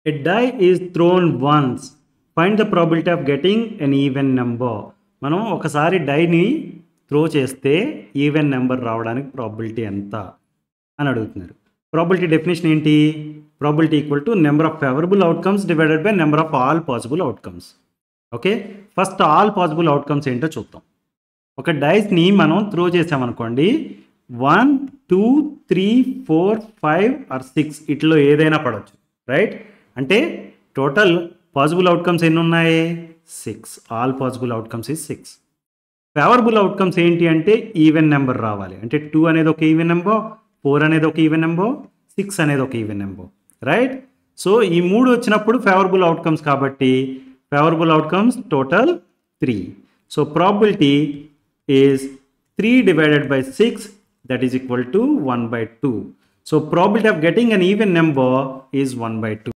A die is thrown once. Find the probability of getting an even number. మనం ఒకసారి డైని throw చేస్తే even number రావడానికి probability ఎంత అని అడుగుతున్నారు. ప్రాబిలిటీ డెఫినేషన్ ఏంటి? Probability equal to number of favourable outcomes divided by number of all possible outcomes. Okay, first all possible outcomes ఏంటో చూద్దాం. ఒక డైస్ని మనం త్రో చేసామనుకోండి, 1, 2, 3, 4, 5 ఆర్ 6 ఇట్లో ఏదైనా పడవచ్చు, రైట్? అంటే టోటల్ పాసిబుల్ అవుట్కమ్స్ ఎన్ని ఉన్నాయి? 6. All possible outcomes is 6. Favourable outcomes ఏంటి అంటే ఈవెన్ నెంబర్ రావాలి. అంటే 2 అనేది ఒక ఈవెన్ నెంబర్, 4 అనేది ఒక ఈవెన్ నెంబర్, 6 అనేది ఒక ఈవెన్ నెంబర్, రైట్? సో ఈ 3 వచ్చినప్పుడు ఫేవరబుల్ అవుట్కమ్స్ కాబట్టి favourable outcomes total 3. So probability is 3 divided by 6, that is equal to 1/2. So probability of getting an even number is 1/2.